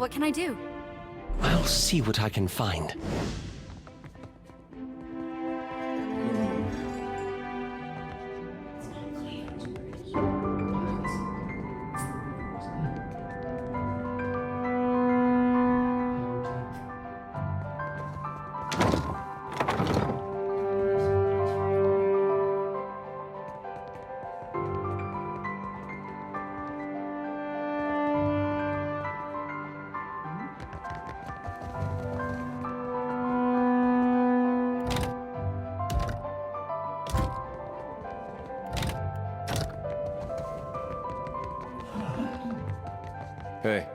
What can I do? I'll see what I can find. Hey.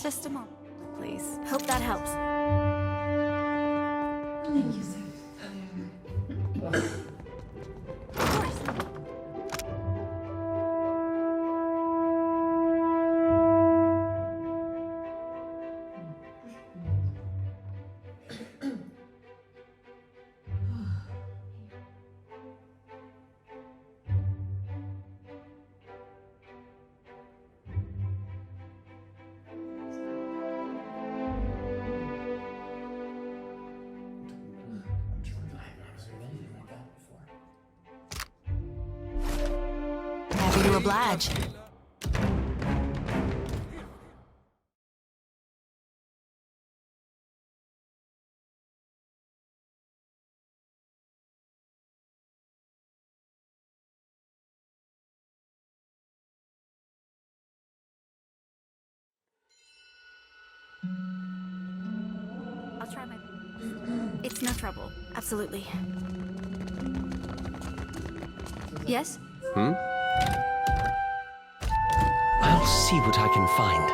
Just a moment, please. Hope that helps. Of course. Happy to oblige. I'll try my... It's no trouble. Absolutely. Yes? I'll see what I can find.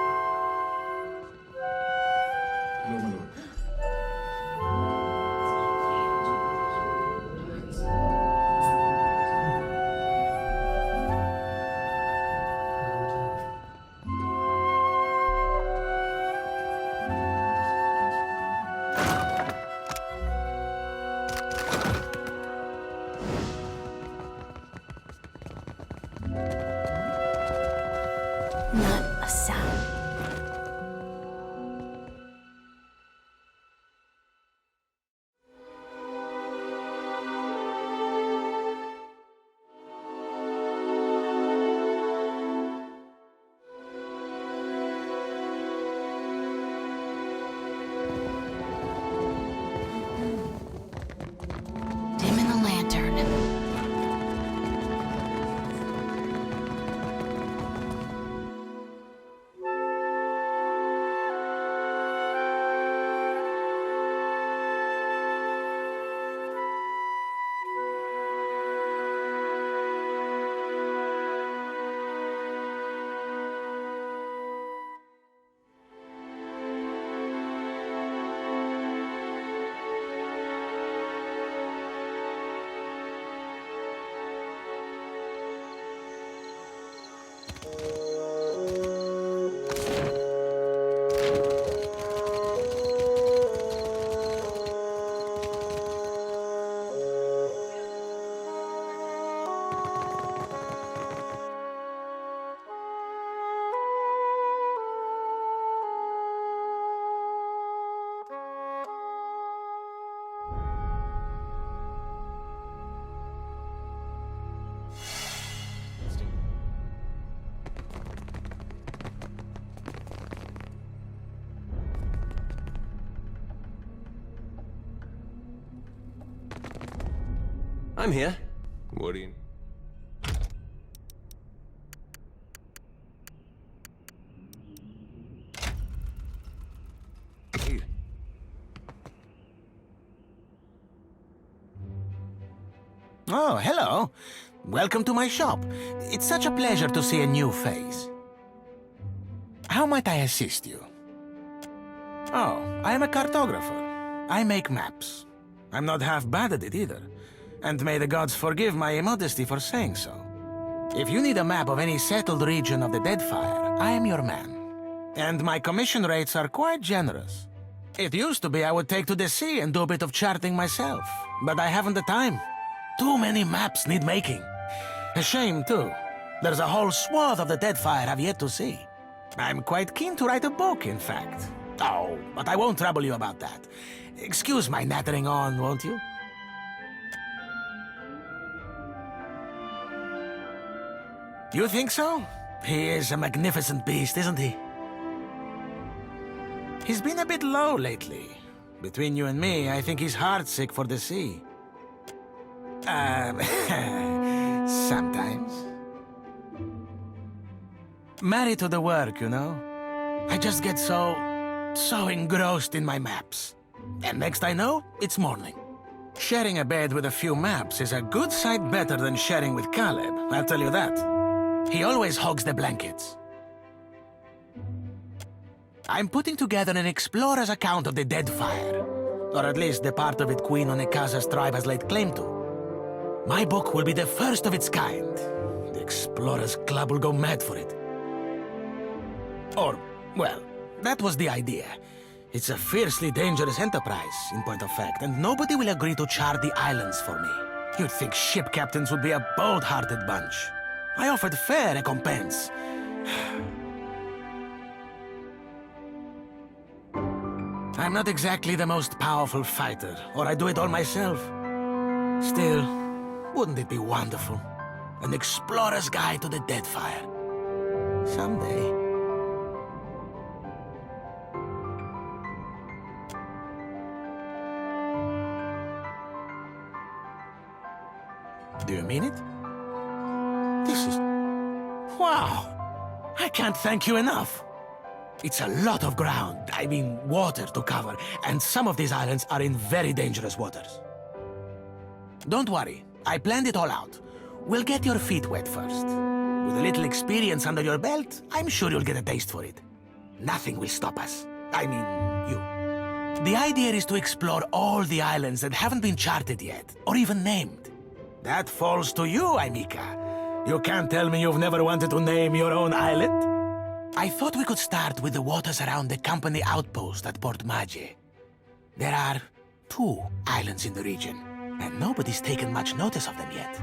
Not a sound. Dim in the lantern. I'm here. What do you... Oh, hello. Welcome to my shop. It's such a pleasure to see a new face. How might I assist you? Oh, I am a cartographer. I make maps. I'm not half bad at it either. And may the gods forgive my immodesty for saying so. If you need a map of any settled region of the Deadfire, I am your man. And my commission rates are quite generous. It used to be I would take to the sea and do a bit of charting myself, but I haven't the time. Too many maps need making. A shame, too. There's a whole swath of the Deadfire I've yet to see. I'm quite keen to write a book, in fact. Oh, but I won't trouble you about that. Excuse my nattering on, won't you? You think so? He is a magnificent beast, isn't he? He's been a bit low lately. Between you and me, I think he's heartsick for the sea. Sometimes. Married to the work, you know? I just get so engrossed in my maps. And next I know, it's morning. Sharing a bed with a few maps is a good sight better than sharing with Caleb, I'll tell you that. He always hogs the blankets. I'm putting together an explorer's account of the Deadfire. Or at least the part of it Queen Onekaza's tribe has laid claim to. My book will be the first of its kind. The Explorers Club will go mad for it. Or, well, that was the idea. It's a fiercely dangerous enterprise, in point of fact, and nobody will agree to chart the islands for me. You'd think ship captains would be a bold-hearted bunch. I offered fair recompense. I'm not exactly the most powerful fighter, or I do it all myself. Still, wouldn't it be wonderful? An explorer's guide to the Deadfire. Someday. Do you mean it? This is... Wow! I can't thank you enough. It's a lot of ground, I mean water to cover, and some of these islands are in very dangerous waters. Don't worry, I planned it all out. We'll get your feet wet first. With a little experience under your belt, I'm sure you'll get a taste for it. Nothing will stop us. I mean, you. The idea is to explore all the islands that haven't been charted yet, or even named. That falls to you, Aimika. You can't tell me you've never wanted to name your own island? I thought we could start with the waters around the company outpost at Port Mage. There are 2 islands in the region, and nobody's taken much notice of them yet.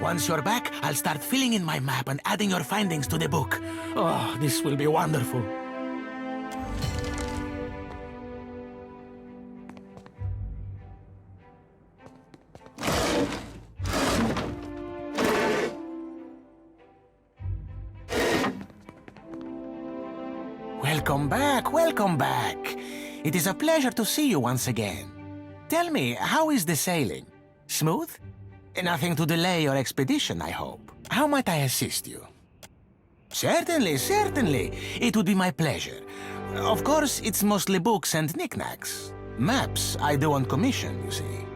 Once you're back, I'll start filling in my map and adding your findings to the book. Oh, this will be wonderful. Welcome back, welcome back. It is a pleasure to see you once again. Tell me, how is the sailing? Smooth? Nothing to delay your expedition, I hope. How might I assist you? Certainly, certainly. It would be my pleasure. Of course, it's mostly books and knickknacks. Maps I do on commission, you see.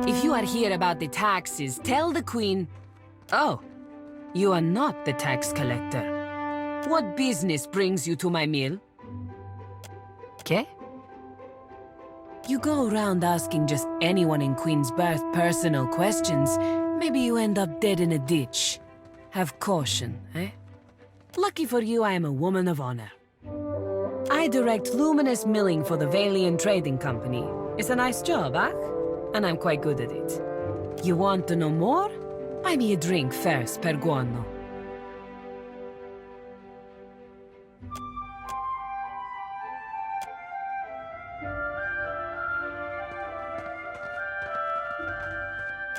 If you are here about the taxes, tell the Queen... Oh, you are not the tax collector. What business brings you to my mill? Okay? You go around asking just anyone in Queensberth personal questions, maybe you end up dead in a ditch. Have caution, eh? Lucky for you, I am a woman of honor. I direct luminous milling for the Valian Trading Company. It's a nice job, huh? And I'm quite good at it. You want to know more? Buy me a drink first, per guano.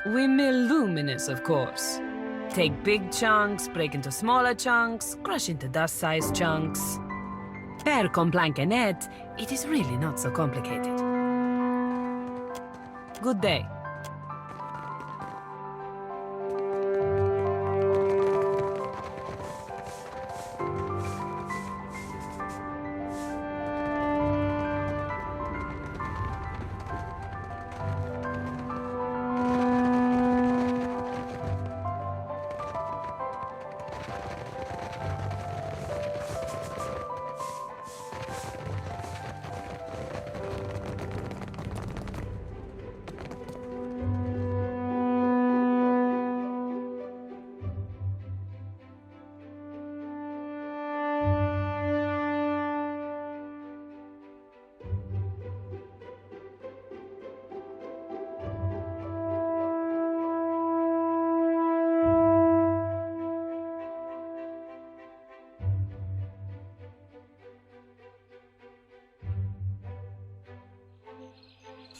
We mill luminous, of course. Take big chunks, break into smaller chunks, crush into dust-sized chunks. Per complank and net, it is really not so complicated. Good day.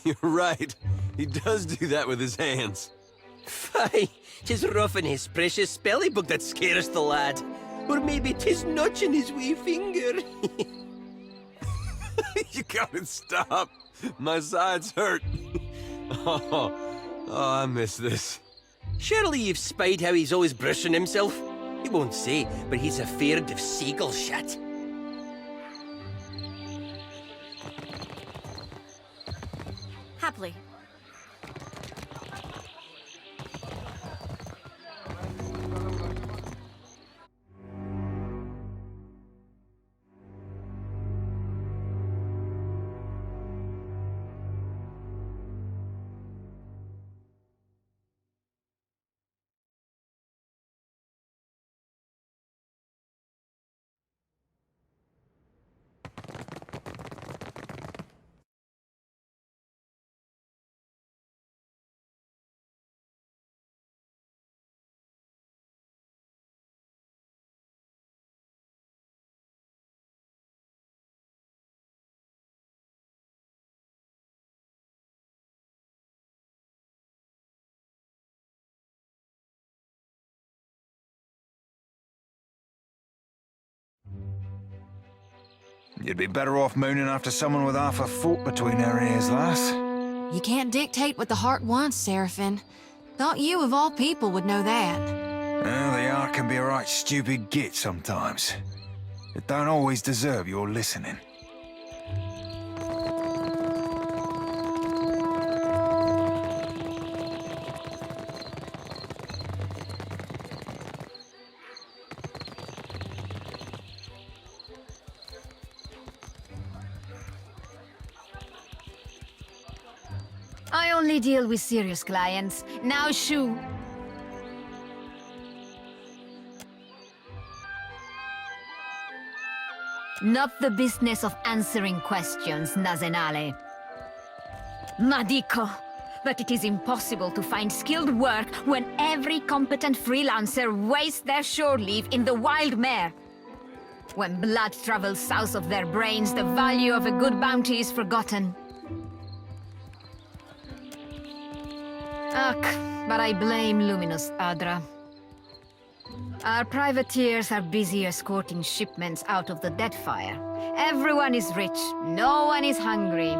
You're right. He does do that with his hands. Fie, 'tis roughing his precious spelly book that scares the lad. Or maybe 'tis notching his wee finger. You gotta stop. My sides hurt. Oh, I miss this. Surely you've spied how he's always brushing himself. He won't say, but he's afeard of seagull shit. Happily. You'd be better off mooning after someone with half a foot between her ears, lass. You can't dictate what the heart wants, Seraphin. Thought you, of all people, would know that. Well, the heart can be a right stupid git sometimes. It don't always deserve your listening. I only deal with serious clients. Now, shoo. Not the business of answering questions, Nazenale. Madiko. But it is impossible to find skilled work when every competent freelancer wastes their shore leave in the wild mare. When blood travels south of their brains, the value of a good bounty is forgotten. Ugh, but I blame Luminous Adra. Our privateers are busy escorting shipments out of the Deadfire. Everyone is rich, no one is hungry.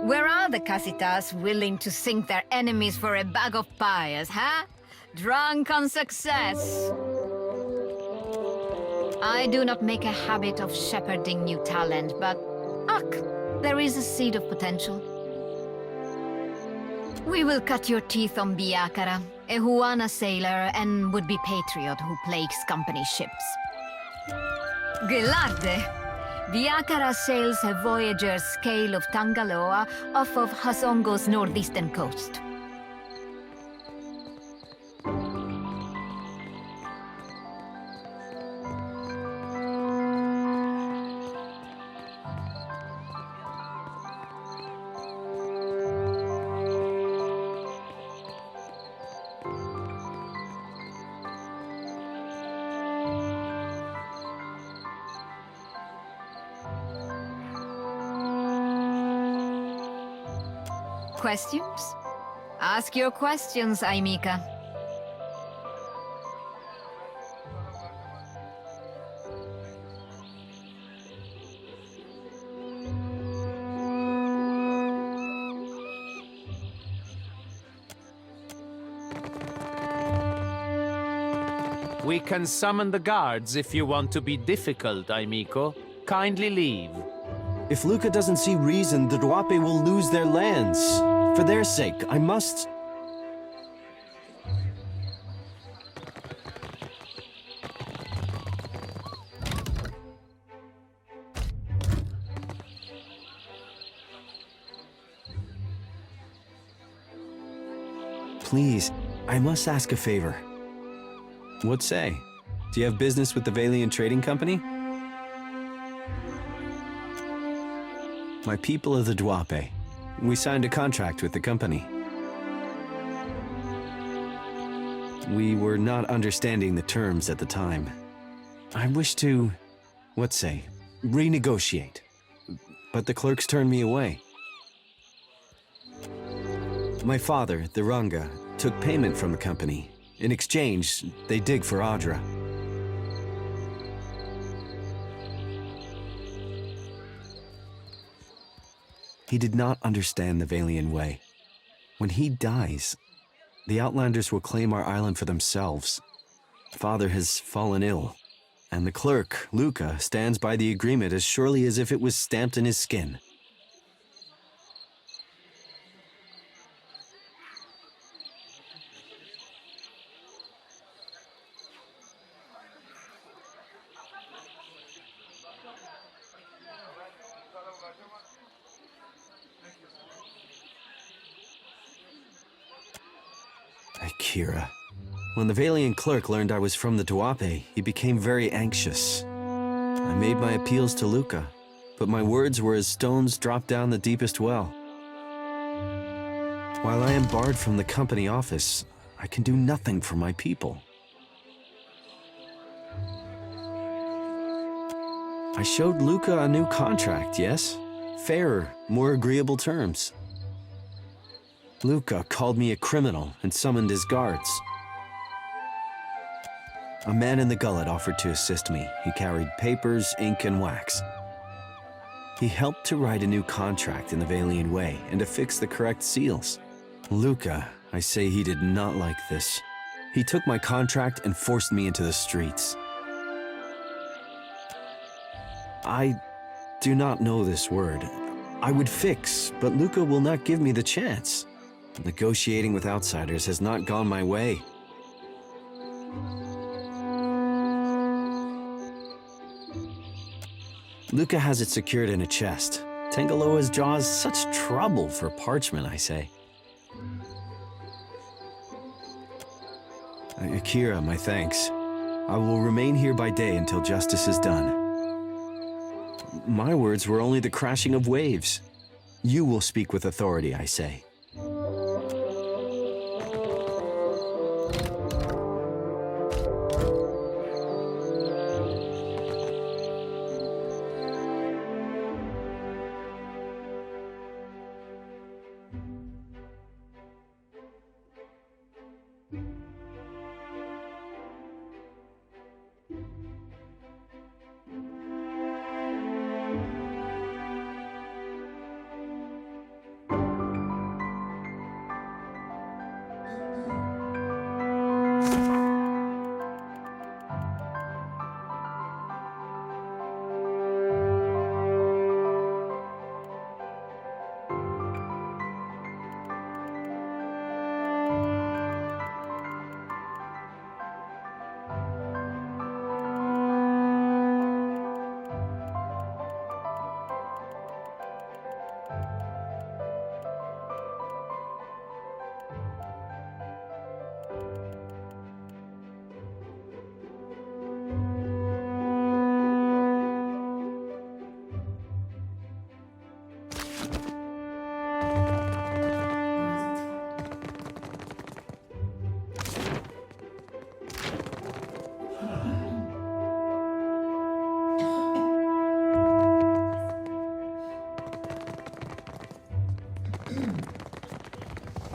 Where are the Casitas willing to sink their enemies for a bag of pyres, huh? Drunk on success. I do not make a habit of shepherding new talent, but there is a seed of potential. We will cut your teeth on Biakara, a Huana sailor and would-be patriot who plagues company ships. Gelarde! Biakara sails a voyager's scale of Tangaloa off of Hasongo's northeastern coast. Questions? Ask your questions, Aimika. We can summon the guards if you want to be difficult, Aimiko. Kindly leave. If Luca doesn't see reason, the Duape will lose their lands. For their sake, I must... Please, I must ask a favor. What say? Do you have business with the Valiant Trading Company? My people are the Duape. We signed a contract with the company. We were not understanding the terms at the time. I wish to, what say, renegotiate. But the clerks turned me away. My father, the Ranga, took payment from the company. In exchange, they dig for Audra. He did not understand the Valian way. When he dies, the Outlanders will claim our island for themselves. Father has fallen ill, and the clerk, Luca, stands by the agreement as surely as if it was stamped in his skin. Akira. When the Valian clerk learned I was from the Duape, he became very anxious. I made my appeals to Luca, but my words were as stones dropped down the deepest well. While I am barred from the company office, I can do nothing for my people. I showed Luca a new contract, yes? Fairer, more agreeable terms. Luca called me a criminal and summoned his guards. A man in the gullet offered to assist me. He carried papers, ink, and wax. He helped to write a new contract in the Valian way and to fix the correct seals. Luca, I say he did not like this. He took my contract and forced me into the streets. I do not know this word. I would fix, but Luca will not give me the chance. Negotiating with outsiders has not gone my way. Luca has it secured in a chest. Tangaloa's jaws, such trouble for parchment, I say. Akira, my thanks. I will remain here by day until justice is done. My words were only the crashing of waves. You will speak with authority, I say.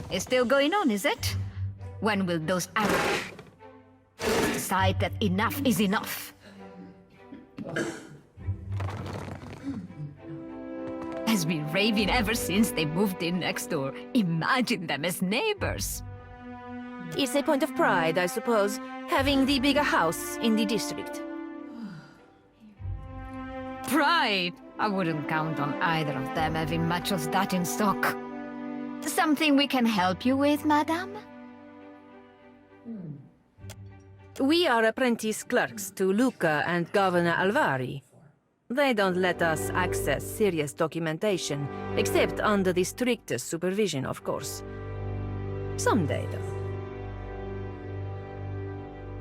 It's still going on, is it? When will those Arabs decide that enough is enough? Has been raving ever since they moved in next door. Imagine them as neighbors. It's a point of pride, I suppose, having the bigger house in the district. Pride? I wouldn't count on either of them having much of that in stock. Something we can help you with, madame? We are apprentice clerks to Luca and Governor Alvari. They don't let us access serious documentation, except under the strictest supervision, of course. Someday, though.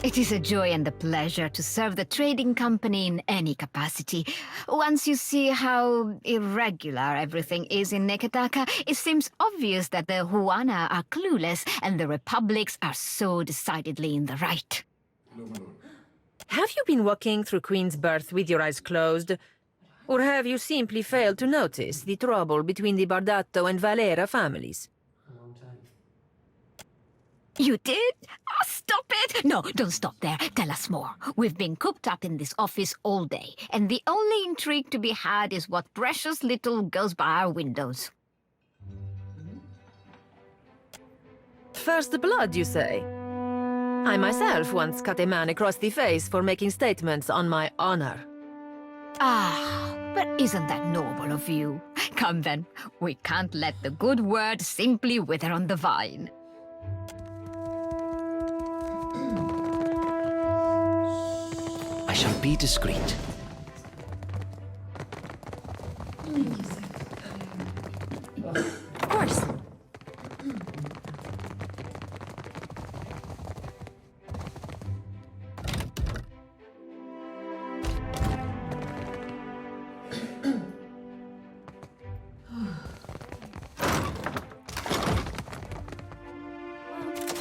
It is a joy and a pleasure to serve the trading company in any capacity. Once you see how irregular everything is in Neketaka, it seems obvious that the Huana are clueless and the Republics are so decidedly in the right. Have you been walking through Queen's Birth with your eyes closed? Or have you simply failed to notice the trouble between the Bardato and Valera families? You did? Oh, stop it! No, don't stop there. Tell us more. We've been cooped up in this office all day, and the only intrigue to be had is what precious little goes by our windows. First blood, you say? I myself once cut a man across the face for making statements on my honor. Ah, but isn't that noble of you? Come then, we can't let the good word simply wither on the vine. I shall be discreet. Of course.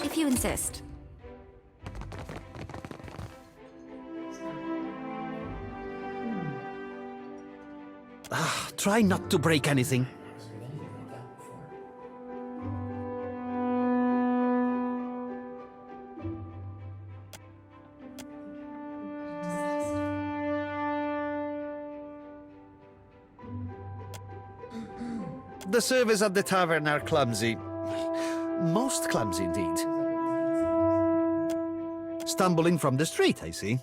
If you insist. Try not to break anything. The servers at the tavern are clumsy. Most clumsy, indeed. Stumbling from the street, I see.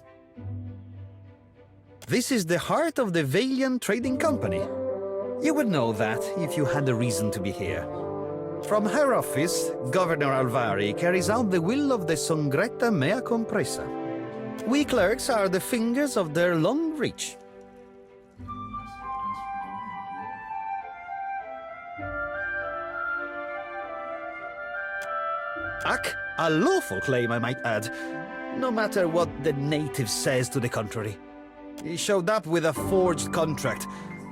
This is the heart of the Valiant Trading Company. You would know that if you had a reason to be here. From her office, Governor Alvari carries out the will of the Songretta Mea Compressa. We clerks are the fingers of their long reach. A lawful claim, I might add, no matter what the native says to the contrary. He showed up with a forged contract,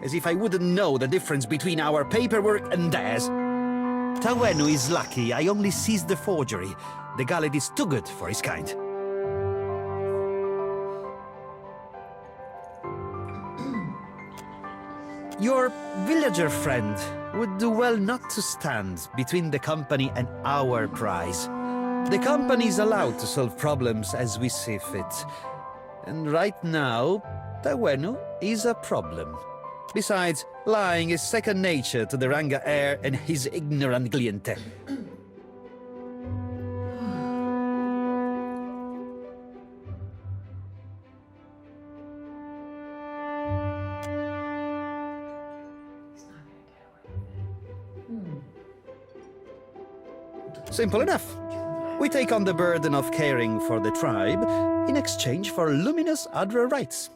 as if I wouldn't know the difference between our paperwork and theirs. Tawenu is lucky I only seized the forgery. The Gallet is too good for his kind. Your villager friend would do well not to stand between the company and our prize. The company is allowed to solve problems as we see fit. And right now, Tawenu is a problem. Besides, lying is second nature to the Ranga heir and his ignorant cliente. Simple enough. We take on the burden of caring for the tribe in exchange for luminous Adra rights.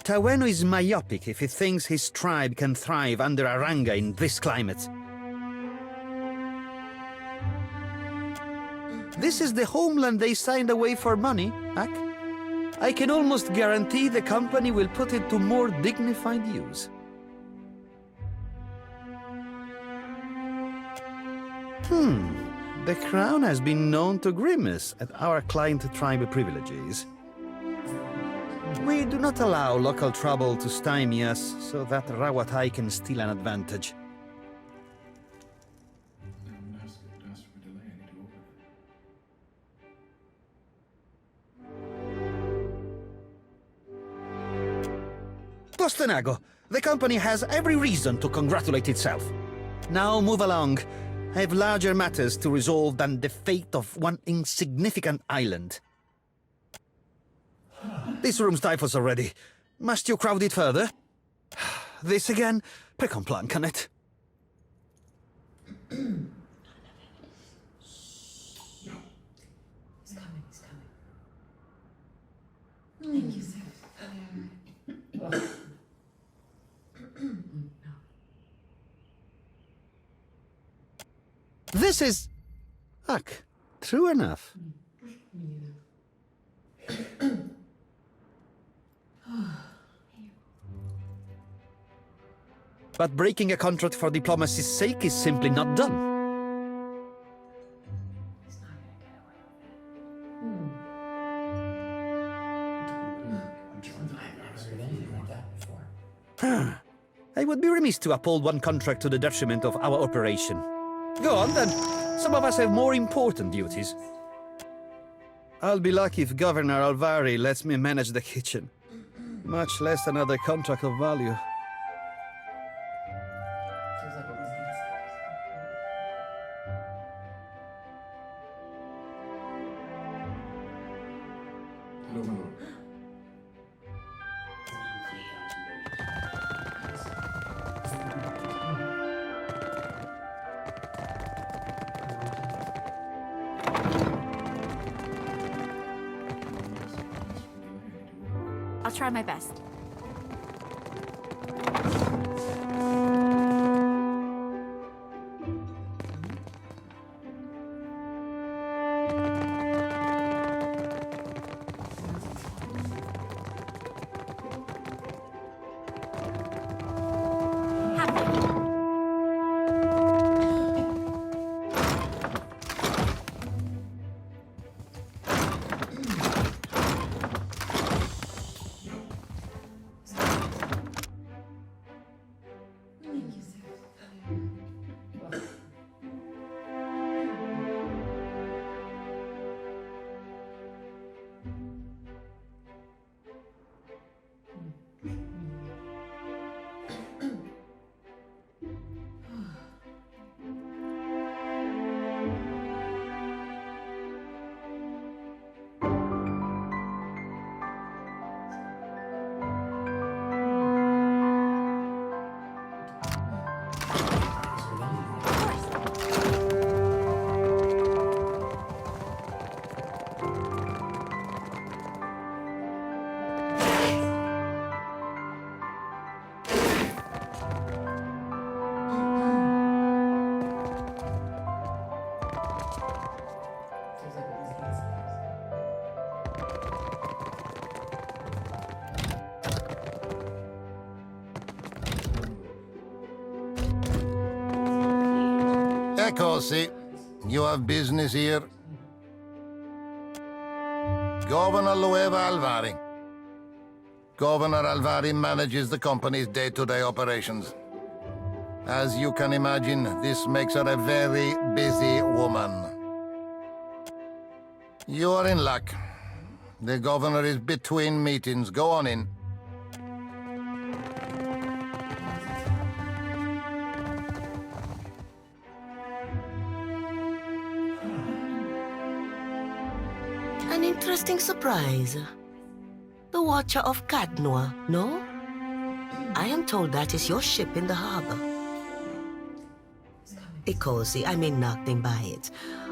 Tawenu is myopic if he thinks his tribe can thrive under Aranga in this climate. This is the homeland they signed away for money, Ak. I can almost guarantee the company will put it to more dignified use. The Crown has been known to grimace at our client tribe privileges. We do not allow local trouble to stymie us so that Rawatai can steal an advantage. Postenago, the company has every reason to congratulate itself. Now move along. I have larger matters to resolve than the fate of one insignificant island. This room stifles already. Must you crowd it further? This again? Precomplan, can it? This is... Ak, true enough. But breaking a contract for diplomacy's sake is simply not done. I would be remiss to uphold one contract to the detriment of our operation. Go on, then. Some of us have more important duties. I'll be lucky if Governor Alvari lets me manage the kitchen. Much less another contract of value. I'll try my best. Ecosi, you have business here? Governor Lueva Alvari. Governor Alvari manages the company's day-to-day operations. As you can imagine, this makes her a very busy woman. You are in luck. The governor is between meetings. Go on in. An interesting surprise. The Watcher of Cadnoa, no? I am told that is your ship in the harbor. Ecosi, I mean nothing by it.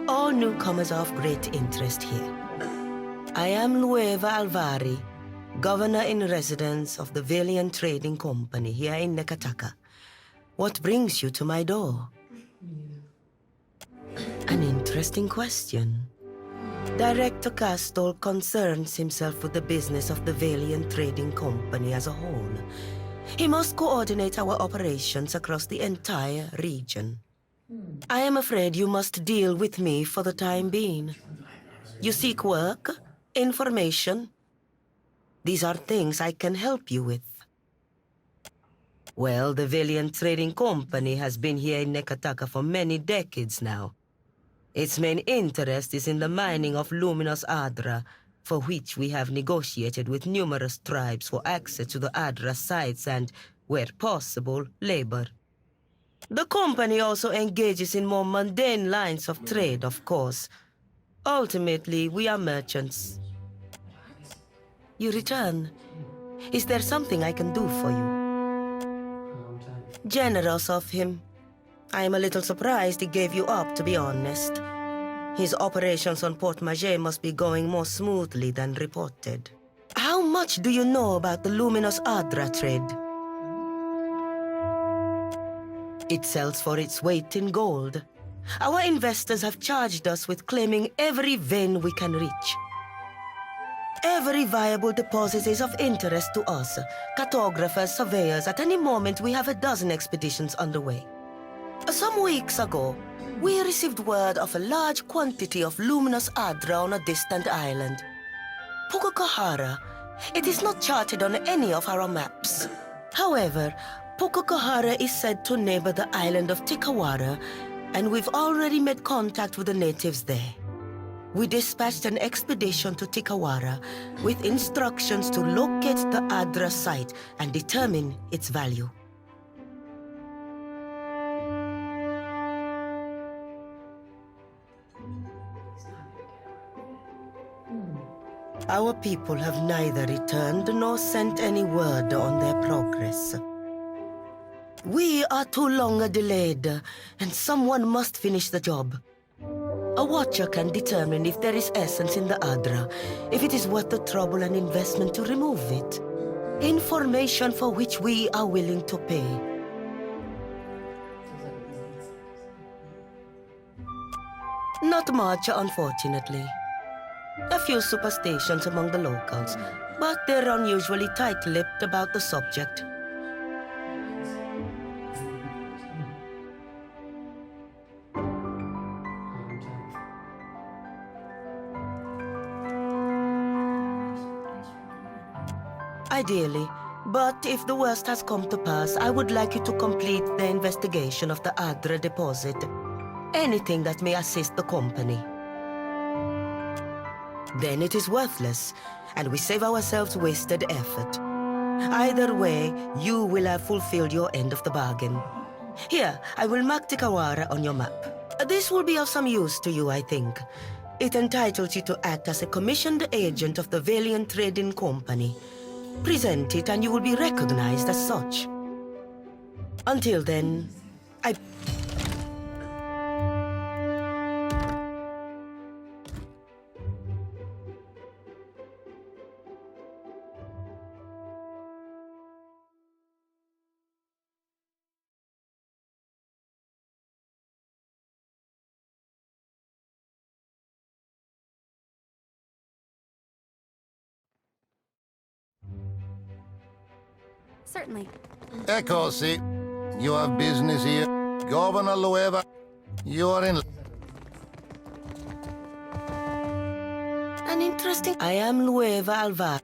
All newcomers are of great interest here. I am Lueva Alvari, Governor in Residence of the Valiant Trading Company here in Nekataka. What brings you to my door? An interesting question. Director Castol concerns himself with the business of the Valiant Trading Company as a whole. He must coordinate our operations across the entire region. I am afraid you must deal with me for the time being. You seek work, information. These are things I can help you with. Well, the Valiant Trading Company has been here in Nekataka for many decades now. Its main interest is in the mining of luminous Adra, for which we have negotiated with numerous tribes for access to the Adra sites and, where possible, labor. The company also engages in more mundane lines of trade, of course. Ultimately, we are merchants. You return. Is there something I can do for you? Generous of him. I am a little surprised he gave you up, to be honest. His operations on Port Maget must be going more smoothly than reported. How much do you know about the luminous Adra trade? It sells for its weight in gold. Our investors have charged us with claiming every vein we can reach. Every viable deposit is of interest to us. Cartographers, surveyors, at any moment we have a dozen expeditions underway. Some weeks ago, we received word of a large quantity of luminous Adra on a distant island. Pukukahara. It is not charted on any of our maps. However, Pukukahara is said to neighbor the island of Tikawara, and we've already made contact with the natives there. we dispatched an expedition to Tikawara with instructions to locate the Adra site and determine its value. Our people have neither returned nor sent any word on their progress. We are too long delayed, and someone must finish the job. A watcher can determine if there is essence in the Adra, if it is worth the trouble and investment to remove it. Information for which we are willing to pay. Not much, unfortunately. A few superstitions among the locals, but they're unusually tight-lipped about the subject. Ideally, but if the worst has come to pass, I would like you to complete the investigation of the Adra deposit. Anything that may assist the company. Then it is worthless, and we save ourselves wasted effort. Either way, you will have fulfilled your end of the bargain. Here, I will mark Tikawara on your map. This will be of some use to you, I think. It entitles you to act as a commissioned agent of the Valiant Trading Company. Present it and you will be recognized as such. Until then, Certainly. Echo, see. You have business here. Governor Lueva, you are in... An interesting... I am Lueva Alvar.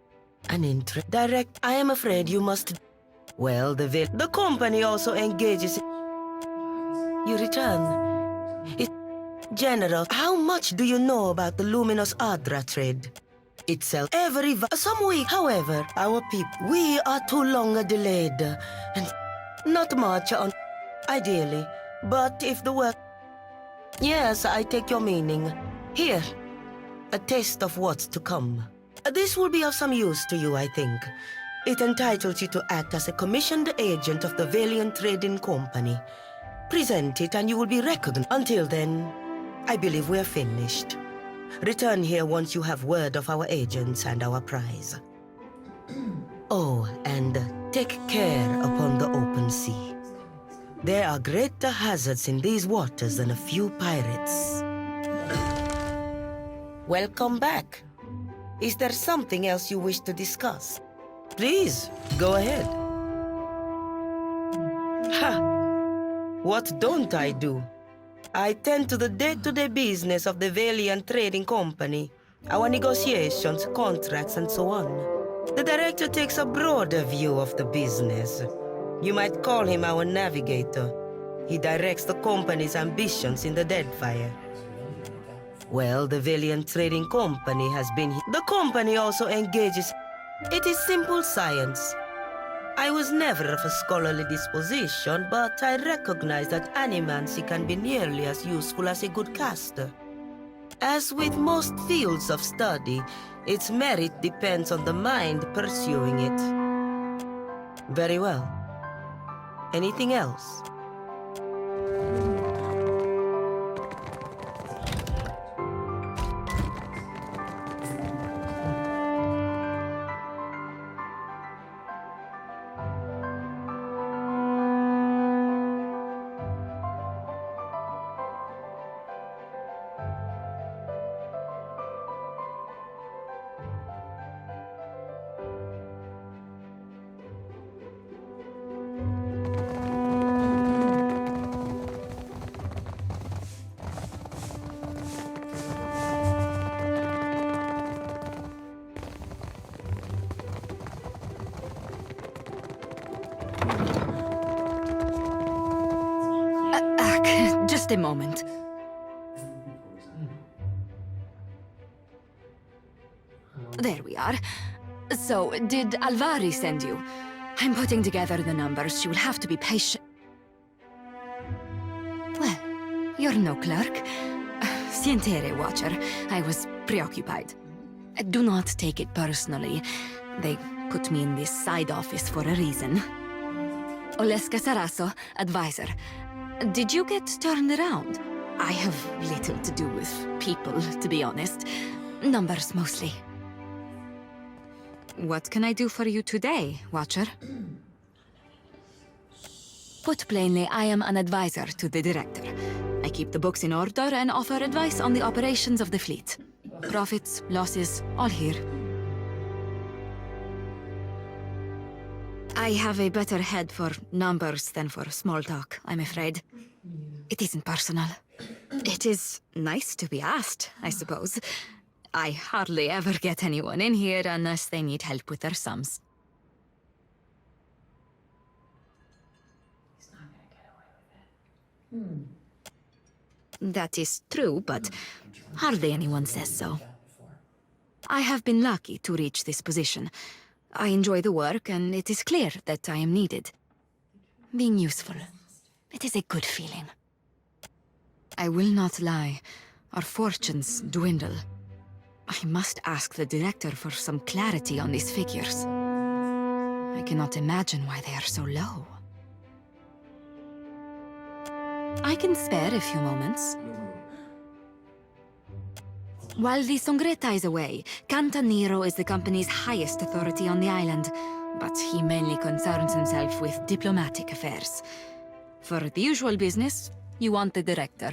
Direct... I am afraid you must... Well, the company also engages... You return. It's... General, how much do you know about the luminous Adra trade? Itself some week. However, our people, we are too long delayed, and not much on ideally, but if the work... Yes, I take your meaning. Here, a taste of what's to come. This will be of some use to you, I think. It entitles you to act as a commissioned agent of the Valiant Trading Company. Present it and you will be recognized. Until then, I believe we're finished. Return here once you have word of our agents and our prize. Oh, and take care upon the open sea. There are greater hazards in these waters than a few pirates. Welcome back. Is there something else you wish to discuss? Please, go ahead. Ha! What don't I do? I tend to the day-to-day business of the Valiant Trading Company, our negotiations, contracts, and so on. The director takes a broader view of the business. You might call him our navigator. He directs the company's ambitions in the Deadfire. Well, the Valiant Trading Company has been here. The company also engages... It is simple science. I was never of a scholarly disposition, but I recognize that animancy can be nearly as useful as a good caster. As with most fields of study, its merit depends on the mind pursuing it. Very well. Anything else? Just a moment. There we are. So, did Alvari send you? I'm putting together the numbers. She will have to be patient. Well, you're no clerk. Sientere, Watcher. I was preoccupied. Do not take it personally. They put me in this side office for a reason. Oleska Saraso, advisor. Did you get turned around? I have little to do with people, to be honest. Numbers mostly. What can I do for you today, Watcher? Put plainly, I am an advisor to the director. I keep the books in order and offer advice on the operations of the fleet. Profits, losses, all here. I have a better head for numbers than for small talk, I'm afraid. It isn't personal. It is nice to be asked, I suppose. I hardly ever get anyone in here unless they need help with their sums. That is true, but hardly anyone says so. I have been lucky to reach this position. I enjoy the work, and it is clear that I am needed. Being useful, it is a good feeling. I will not lie. Our fortunes dwindle. I must ask the director for some clarity on these figures. I cannot imagine why they are so low. I can spare a few moments. While the Songreta is away, Cantaniro is the company's highest authority on the island, but he mainly concerns himself with diplomatic affairs. For the usual business, you want the director.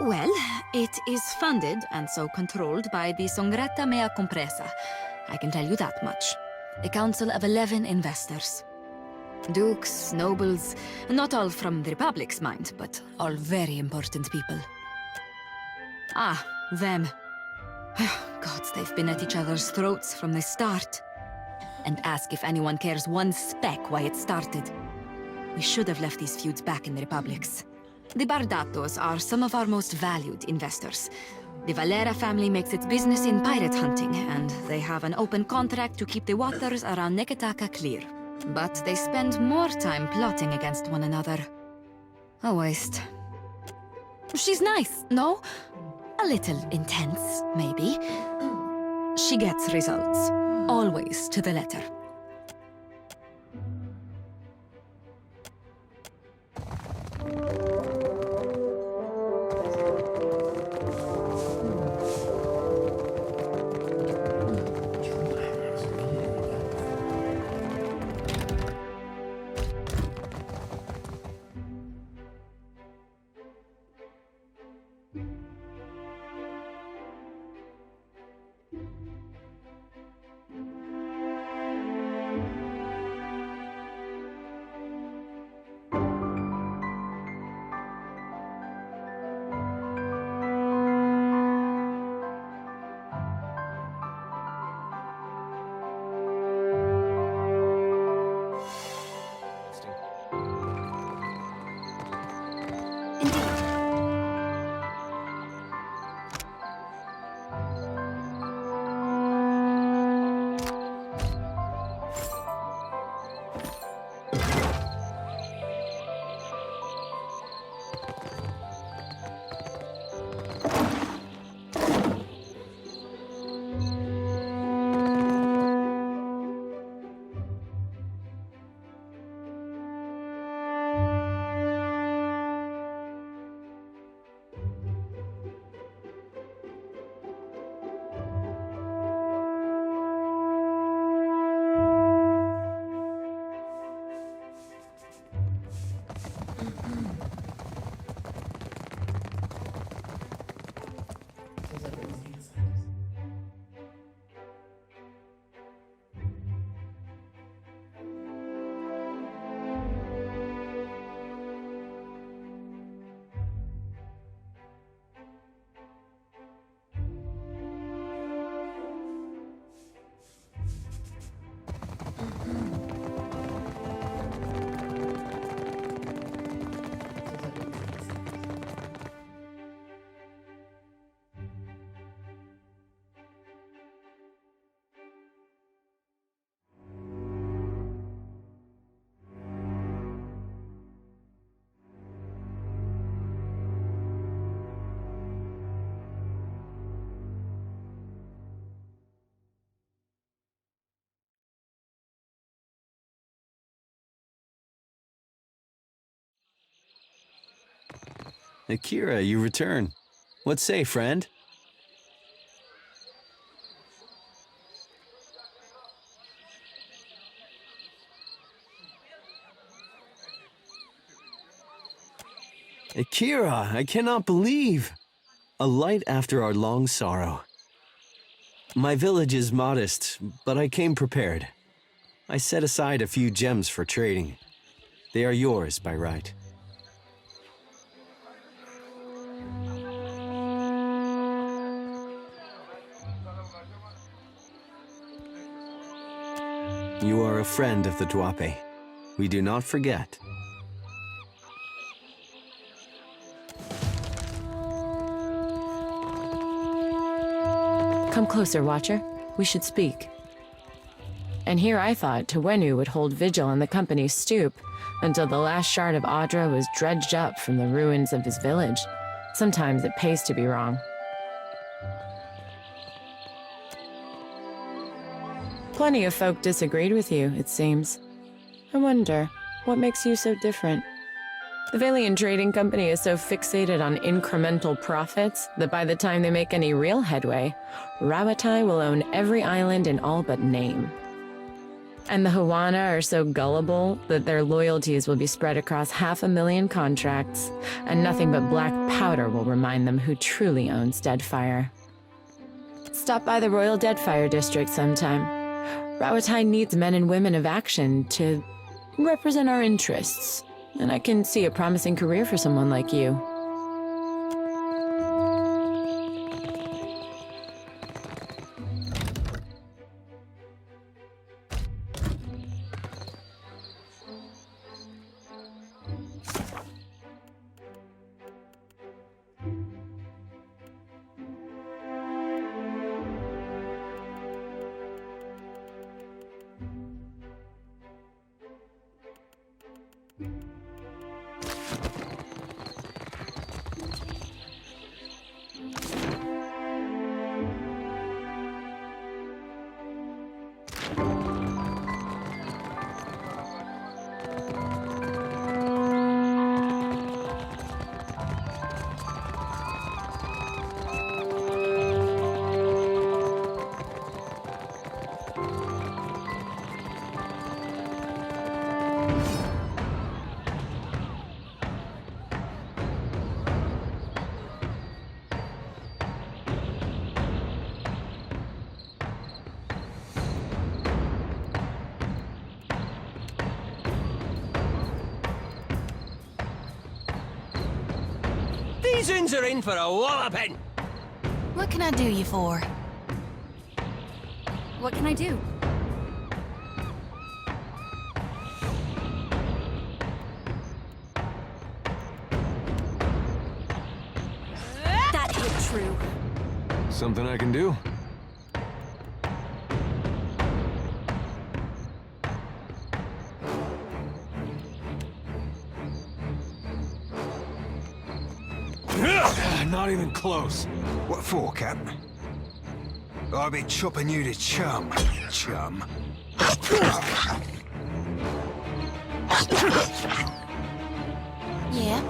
Well, it is funded and so controlled by the Songreta Mea Compresa. I can tell you that much. A council of 11 investors. Dukes, nobles, not all from the Republic's mind, but all very important people. Ah, them. Gods, they've been at each other's throats from the start. And ask if anyone cares one speck why it started. We should have left these feuds back in the Republic's. The Bardatos are some of our most valued investors. The Valera family makes its business in pirate hunting, and they have an open contract to keep the waters around Neketaka clear. But they spend more time plotting against one another. A waste. She's nice, no? A little intense, maybe. She gets results. Always to the letter. Akira, you return. What say, friend? Akira, I cannot believe. A light after our long sorrow. My village is modest, but I came prepared. I set aside a few gems for trading. They are yours by right. You are a friend of the Dwape. We do not forget. Come closer, Watcher. We should speak. And here I thought Tawenu would hold vigil on the company's stoop until the last shard of Audra was dredged up from the ruins of his village. Sometimes it pays to be wrong. Plenty of folk disagreed with you, it seems. I wonder, what makes you so different? The Valian Trading Company is so fixated on incremental profits that by the time they make any real headway, Rawatai will own every island in all but name. And the Hawana are so gullible that their loyalties will be spread across 500,000 contracts, and nothing but black powder will remind them who truly owns Deadfire. Stop by the Royal Deadfire District sometime. Rawatai needs men and women of action to represent our interests, and I can see a promising career for someone like you. These uns are in for a walloping! What can I do you for? What can I do? That hit true. Something I can do? Not even close. What for, Cap? I'll be chopping you to chum, chum. Yeah?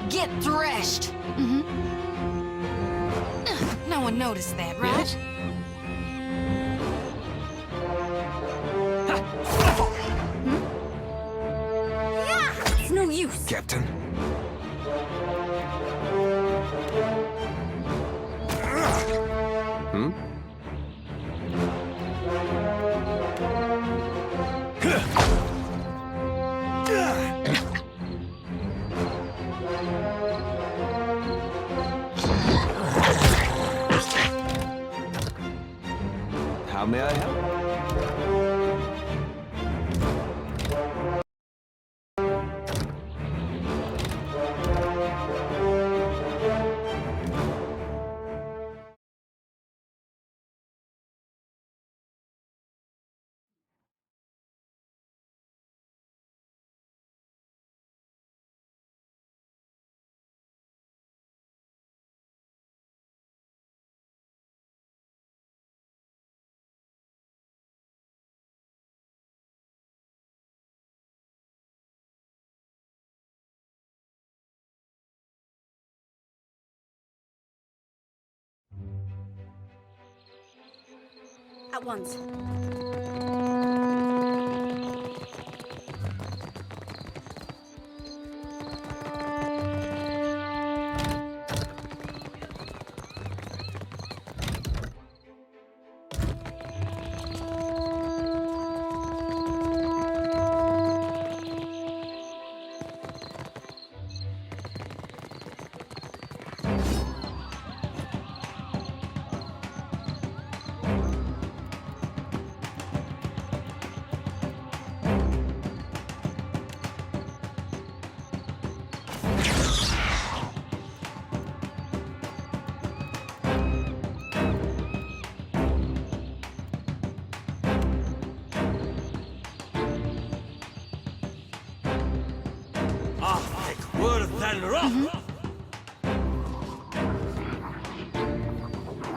Get threshed! Mm-hmm. No one noticed that, right? Yeah, it's no use. Captain. Hmm? How may I help? At once.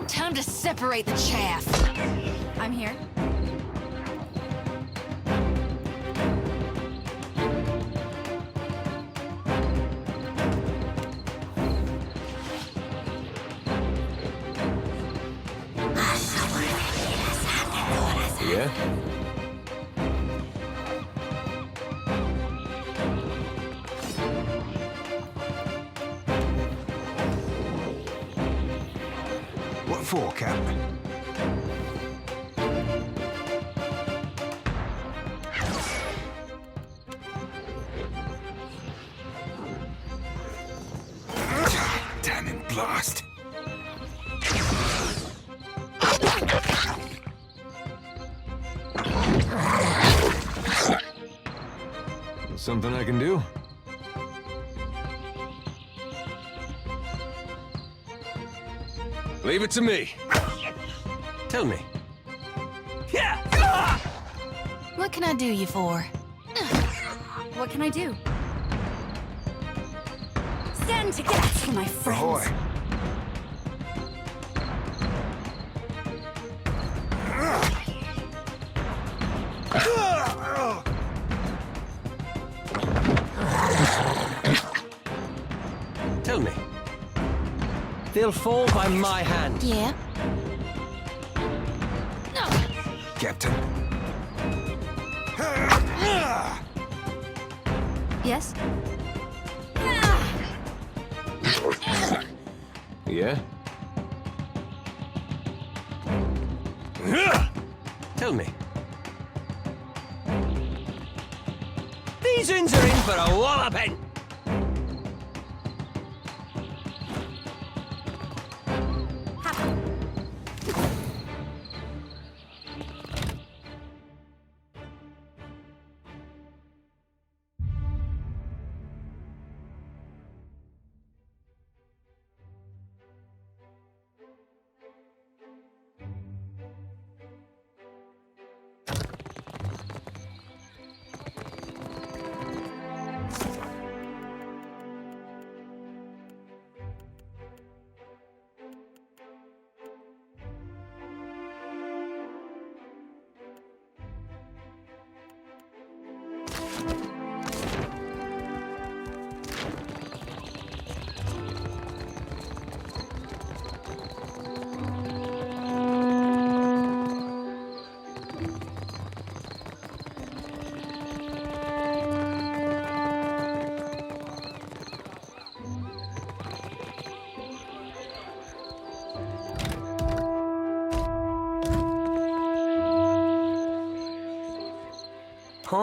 Time to separate the chaff. I'm here. Yeah? What for, Cap? Damn it, blast. Something I can do? Leave it to me. Tell me. What can I do you for? What can I do? Stand together for my friends. Ahoy. Tell me. They'll fall by my hand. Yeah. Captain. Yes? Yeah? Tell me. These uns are in for a walloping!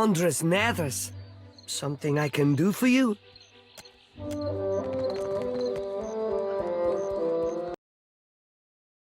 Andres Nathers. Something I can do for you?